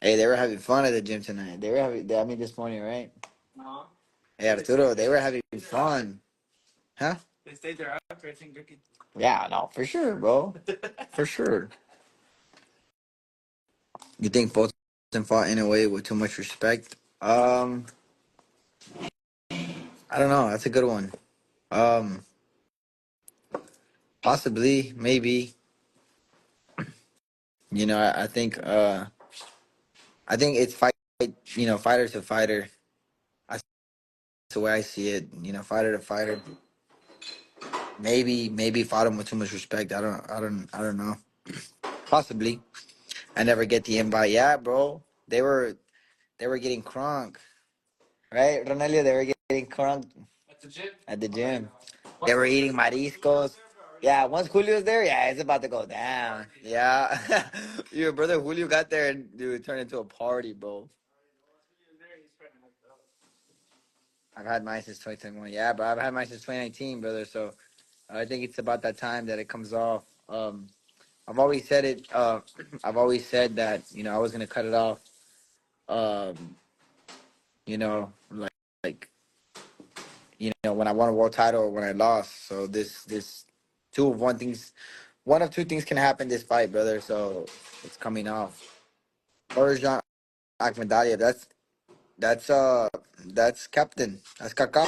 Hey, they were having fun at the gym tonight. They were having, I mean, this morning, right? No. Hey, Arturo, they were having fun. Huh? They stayed there after, I think, drinking. Yeah, no, for sure, bro. For sure. You think both of them fought in a way with too much respect? I don't know. That's a good one. Um, Possibly, maybe. I think it's fight. Fighter to fighter. That's the way I see it. Fighter to fighter. Maybe fought him with too much respect. I don't know. Possibly. I never get the invite. Yeah, bro. They were getting crunk, right, Ronelio? They were getting crunk At the gym? at the gym. They were eating mariscos. Yeah, once Julio's there, yeah, it's about to go down. Yeah. Your brother Julio got there and dude, it turned into a party, bro. I've had mine since 2021. Yeah, but I've had mine since 2019, brother. So I think it's about that time that it comes off. I've always said it. I've always said that I was gonna cut it off. Um, like when I won a world title or when I lost. So this one of two things can happen this fight, brother. So it's coming off. Orjan Akhmedaliev. That's captain. That's Kaka.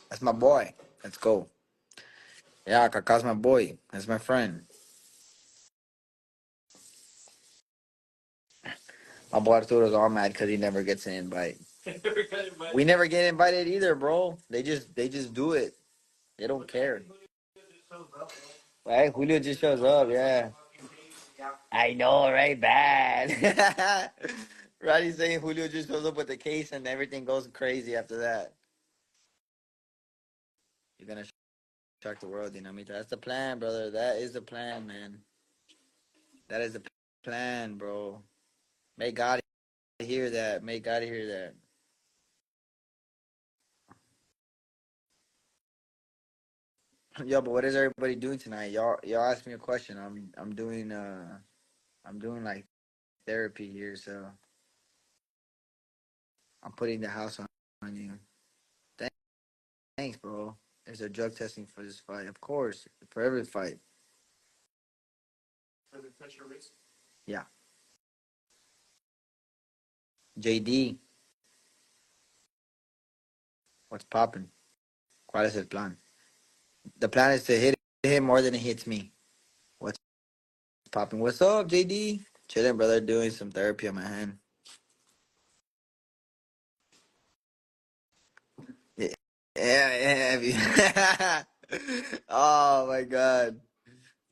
That's my boy. Let's go. Yeah, Kaka's my boy. That's my friend. My boy Arturo's all mad because he never gets an invite. We never get invited either, bro. They just do it. They don't care. Right? Julio just shows up. Yeah. I know, right? Bad. Roddy's saying Julio just shows up with the case and everything goes crazy after that. You're gonna shock the world, Dinamita. That's the plan, brother. That is the plan, man. That is the plan, bro. May God hear that. May God hear that. Yo, but what is everybody doing tonight? Y'all asked me a question. I'm doing like therapy here, so I'm putting the house on you. Thanks, bro. There's a drug testing for this fight, of course, for every fight. For the pressure race? Yeah. JD, what's popping? ¿Cuál es el plan? The plan is to hit him more than he hits me. What's popping? What's up, JD? Chilling, brother. Doing some therapy on my hand. Yeah, yeah. Oh my god.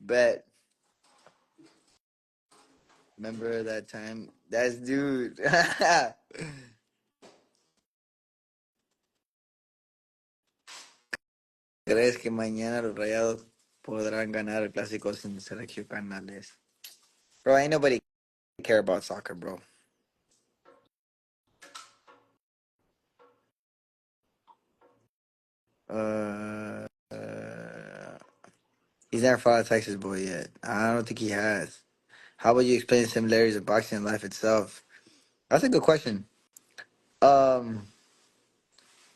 Bet. Remember that time? That's dude. ¿Crees que mañana los Rayados podrán ganar el clásico sin Sergio Canales? Bro, ain't nobody care about soccer, bro. He's never fought a Texas boy yet. I don't think he has. How about you explain the similarities of boxing and life itself? That's a good question. Um,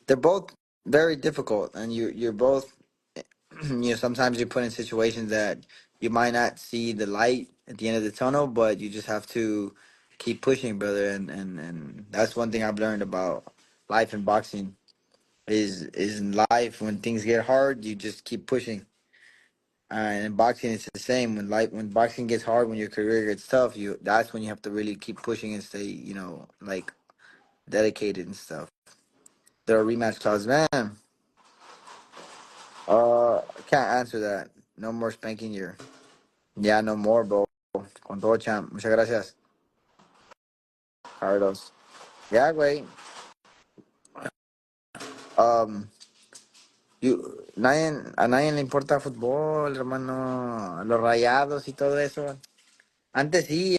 they're both very difficult, and you're both. Sometimes you're put in situations that you might not see the light at the end of the tunnel, but you just have to keep pushing, brother. And that's one thing I've learned about life and boxing is in life when things get hard, you just keep pushing. And in boxing, it's the same. When boxing gets hard, when your career gets tough, that's when you have to really keep pushing and stay, like dedicated and stuff. There are rematch clauses, man. I can't answer that. No more spanking year. Yeah, no more, bro. Con todo, champ. Muchas gracias, Carlos. Yeah, güey. Um, a nadie le importa fútbol, hermano. Los rayados y todo eso. Antes sí,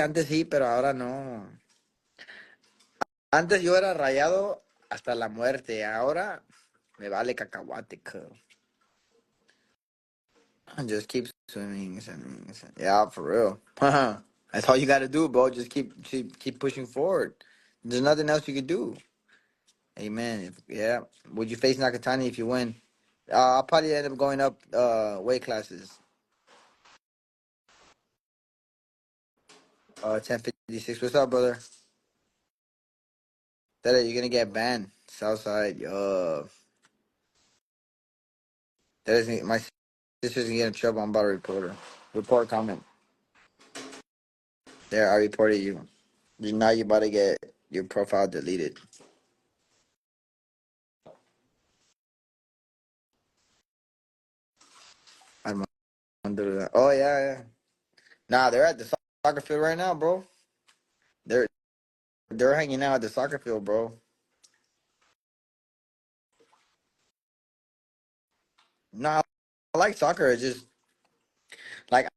antes sí, pero ahora no. Antes yo era rayado hasta la muerte. Ahora me vale cacahuate, cuz. Just keep swimming. Yeah, for real. That's all you got to do, bro. Just keep pushing forward. There's nothing else you could do. Amen. Yeah. Would you face Nakatani if you win? I'll probably end up going up weight classes. 1056. What's up, brother? That you're gonna get banned. Southside. That isn't my sister's gonna get in trouble. I'm about to report her. Report comment. There, I reported you. Now you about to get your profile deleted. I'm under that. Oh yeah, yeah. Nah, they're at the soccer field right now, bro. They're they're hanging out at the soccer field, bro. Nah, I like soccer. It's just like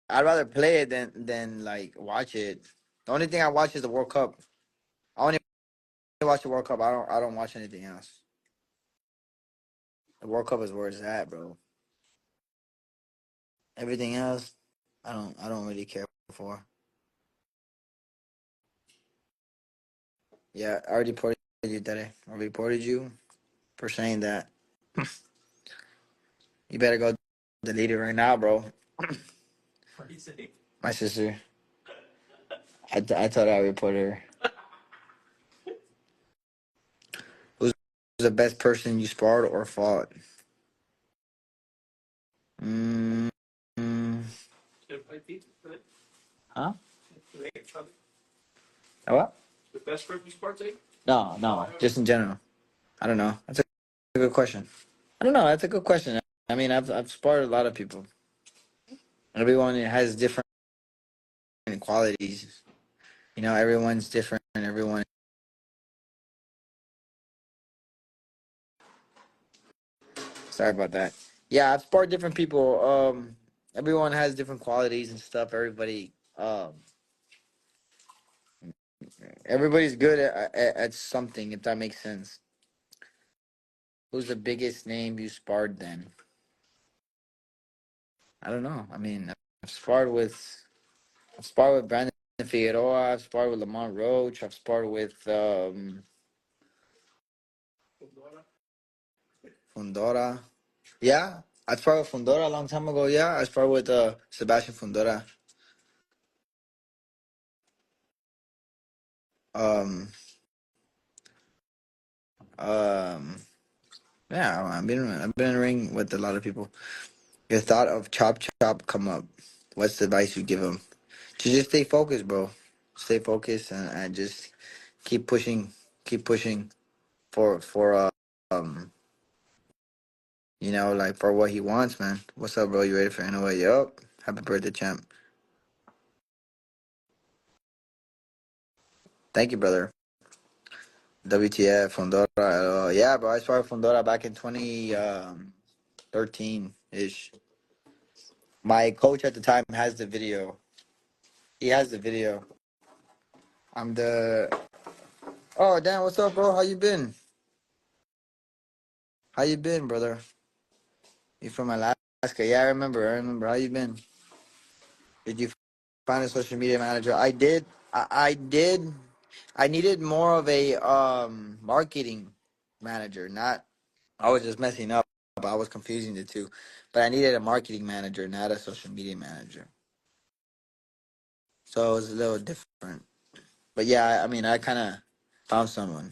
I'd rather play it than like watch it. The only thing I watch is the World Cup. I only watch the World Cup. I don't watch anything else. The World Cup is where it's at, bro. Everything else, I don't really care for. Yeah, I already reported you today. I reported you for saying that. You better go delete it right now, bro. What do you say? My sister. I thought I reported her. Who's the best person you sparred or fought? Mm, mm, Should I play pizza today? huh? Today, Sunday. What? The best rugby sport today? No. Just in general. I don't know. That's a good question. I don't know. That's a good question. I mean, I've sparred a lot of people. Everyone has different qualities. You know, everyone's different. Everyone. Sorry about that. Yeah, I've sparred different people. Everyone has different qualities and stuff. Everybody's good at something. If that makes sense. Who's the biggest name you sparred then? I don't know. I mean, I've sparred with I've sparred with Brandon Figueroa. I've sparred with Lamont Roach. I've sparred with Fundora. Fundora. Yeah, I sparred with Fundora a long time ago. Yeah, I sparred with Sebastian Fundora. Um, um, yeah, I've been in the ring with a lot of people. Your thought of chop chop come up. What's the advice you give them? To just stay focused, bro. Stay focused and just keep pushing, keep pushing for um like for what he wants, man. What's up, bro? You ready for Inoue? Yup. Happy birthday, champ. Thank you, brother. WTF, Fundora. Yeah, bro. I started Fundora back in 2013 ish. My coach at the time has the video. He has the video. I'm the. Oh, damn. What's up, bro? How you been? How you been, brother? You from Alaska? Yeah, I remember. I remember. How you been? Did you find a social media manager? I did. I did. I needed more of a marketing manager. Not. I was just messing up. I was confusing the two, but I needed a marketing manager, not a social media manager. So it was a little different. But yeah, I mean, I kind of found someone.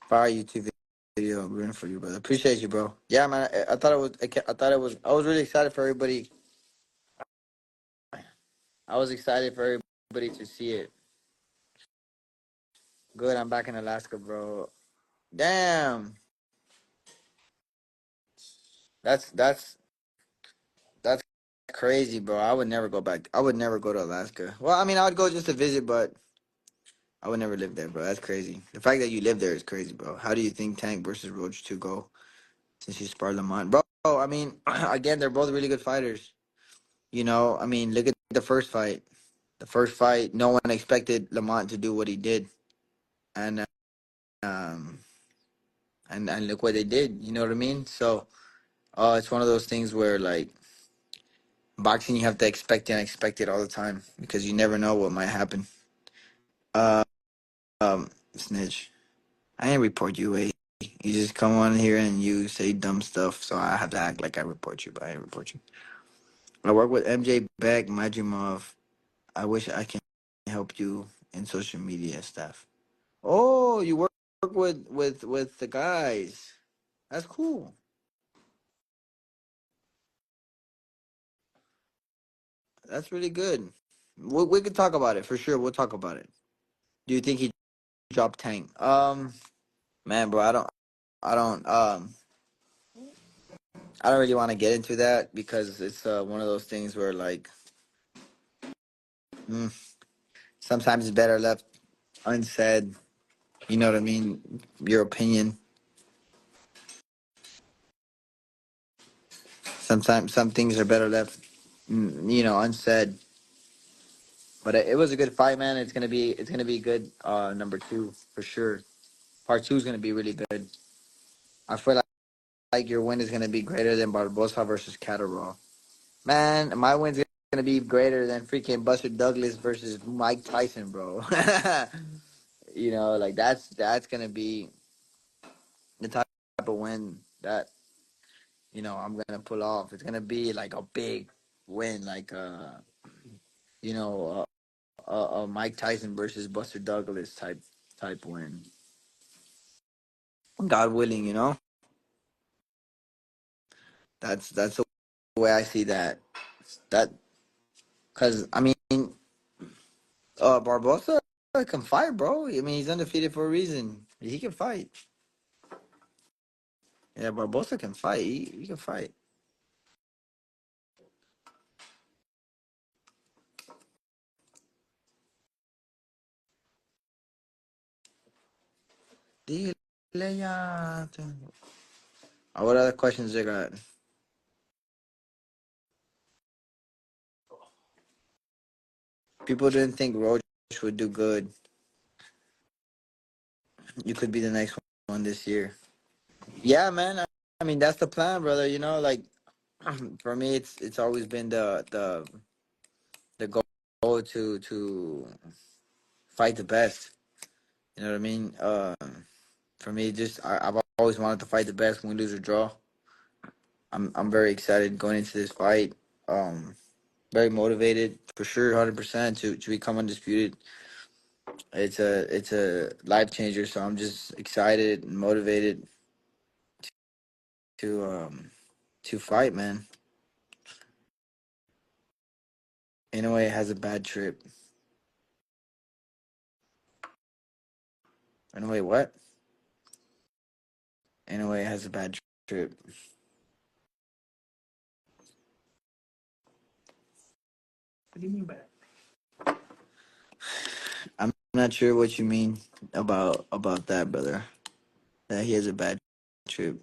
Fire YouTube video. I'm rooting for you, brother. Appreciate you, bro. Yeah, man. I thought it was. I thought it was. I was really excited for everybody. I was excited for everybody to see it. Good. I'm back in Alaska, bro. Damn. That's that's crazy, bro. I would never go back. I would never go to Alaska. Well, I mean, I would go just to visit, but I would never live there, bro. That's crazy. The fact that you live there is crazy, bro. How do you think Tank versus Roach 2 go since you sparred Lamont? Bro, I mean, again, they're both really good fighters. I mean, look at the first fight. The first fight, no one expected Lamont to do what he did. And um and look what they did, you know what I mean? So it's one of those things where like Boxing, you have to expect the unexpected all the time because you never know what might happen. Uh, snitch. I didn't report you. Wait, you just come on here and you say dumb stuff, so I have to act like I report you, but I didn't report you. I work with MJ Beck, Majimov. I wish I can help you in social media stuff. Oh, you work with the guys. That's cool. That's really good. We could talk about it for sure. We'll talk about it. Do you think he dropped Tank? Man, bro, I don't really want to get into that because it's one of those things where like mm, sometimes it's better left unsaid. You know what I mean? Your opinion. Sometimes some things are better left, unsaid. But it was a good fight, man. It's gonna be good. Number two for sure. Part two is gonna be really good. I feel like your win is gonna be greater than Barbosa versus Catterall. Man, my win's gonna be greater than freaking Buster Douglas versus Mike Tyson, bro. Like that's gonna be the type of win that I'm gonna pull off. It's gonna be like a big win, like you know, Mike Tyson versus Buster Douglas type win. God willing, that's the way I see that. That because I mean, Barbosa can fight, bro. I mean, he's undefeated for a reason. He can fight. Yeah, Barbosa can fight. He can fight. Dile ya. What other questions they got? People didn't think Roach would do good. You could be the next one this year. Yeah, man. I mean, that's the plan, brother. Like for me, it's always been the goal to fight the best. You know what I mean? For me, just I've always wanted to fight the best, win, lose or draw. I'm very excited going into this fight. Um, Very motivated for sure, 100% to become undisputed. It's a life changer. So I'm just excited and motivated to to fight, man. Inoue has a bad trip. Inoue what? Inoue has a bad trip. What do you mean by that? I'm not sure what you mean about that, brother. That he has a bad trip.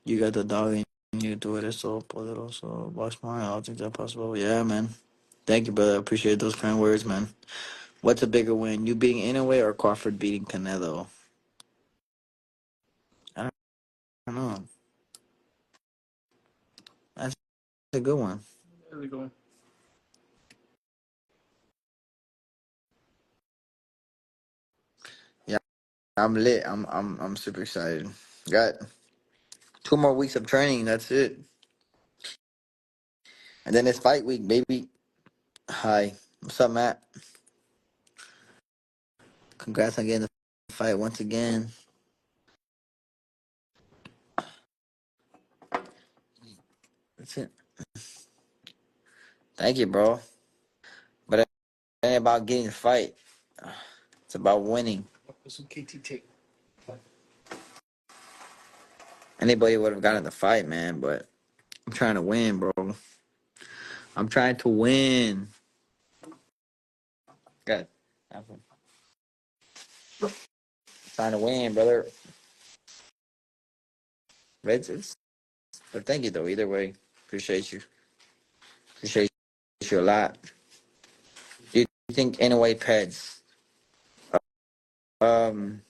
You got the dog in you. Tú eres so poderoso. Watch my all things are possible. Yeah, man. Thank you, brother. I appreciate those kind words, man. What's a bigger win? You beating Inoue or Crawford beating Canelo? I don't know. That's a good one. How's it going? Yeah, I'm lit. I'm super excited. Got 2 more weeks of training. That's it. And then it's fight week, baby. Hi. What's up, Matt? Congrats on getting the fight once again. That's it. Thank you, bro. But it ain't about getting the fight. It's about winning. Put some KT tape. Anybody would have gotten the fight, man, but I'm trying to win, bro. I'm trying to win. Good. Trying to win, brother. Reds. But thank you, though. Either way, appreciate you. Appreciate you a lot. Do you think, in a way, Peds? Um,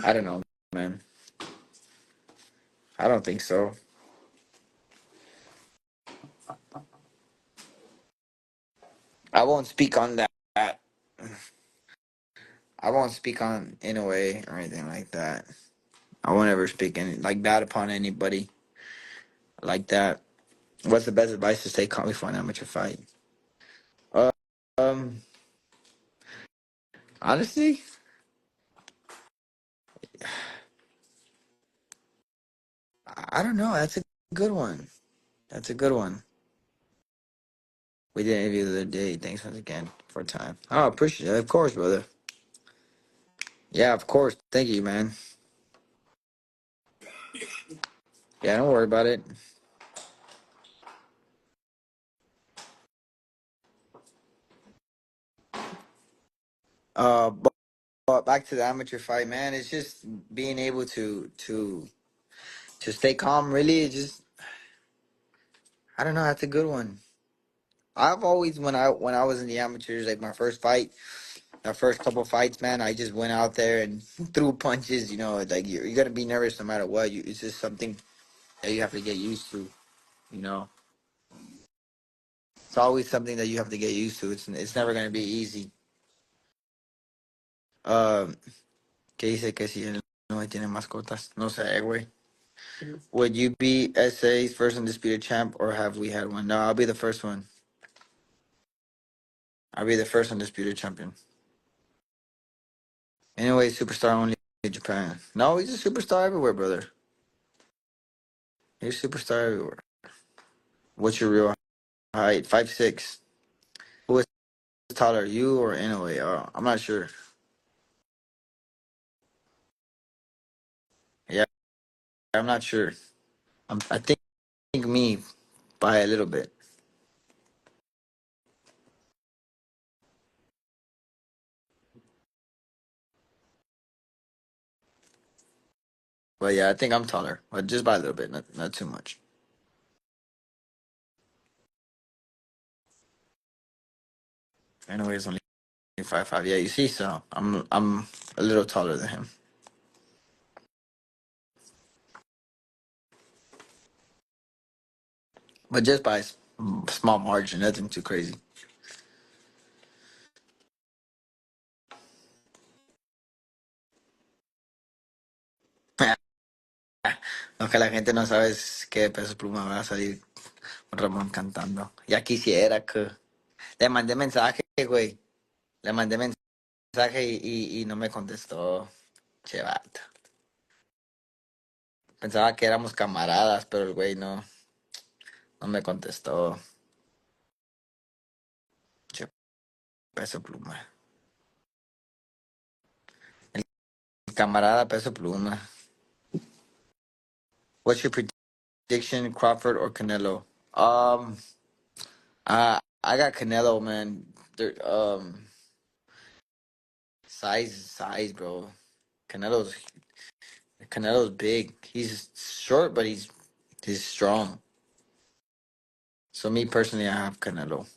I don't know, man. I don't think so. I won't speak on that. I won't speak on Inoue or anything like that. I won't ever speak any like bad upon anybody like that. What's the best advice to stay calm before an amateur fight? Uh, um, honestly, I don't know. That's a good one. That's a good one. We did an interview the other day. Thanks once again for time. Oh, appreciate it. Of course, brother. Yeah, of course. Thank you, man. Yeah, don't worry about it. But back to the amateur fight, man. It's just being able to stay calm. Really, it's just I don't know. That's a good one. I've always when I was in the amateurs, like my first fight, my first couple fights, man, I just went out there and threw punches. You know, like you're gonna be nervous no matter what. It's just something that you have to get used to. You know, it's always something that you have to get used to. It's never gonna be easy. Um, ¿Qué dice que si él no tiene mascotas? No sé, güey. Would you be SA's first undisputed champ, or have we had one? No, I'll be the first one. I'll be the first undisputed champion. Anyway, superstar only in Japan. No, he's a superstar everywhere, brother. He's a superstar everywhere. What's your real height? 5'6". Who is taller, you or Inoue? I'm not sure. Yeah, I'm not sure. I think me by a little bit. But yeah, I think I'm taller, but just by a little bit, not too much. Inoue is only 5'5". Yeah, you see, so I'm a little taller than him, but just by a small margin, nothing too crazy. Lo que la gente no sabe es que de Peso Pluma va a salir Ramón cantando. Ya quisiera que... Le mandé mensaje, güey. Le mandé mensaje y no me contestó. Che, vato. Pensaba que éramos camaradas, pero el güey no me contestó. Che, Peso Pluma. El camarada Peso Pluma. What's your prediction, Crawford or Canelo? I got Canelo, man. Size, bro. Canelo's Canelo's big. He's short, but he's strong. So me personally, I have Canelo.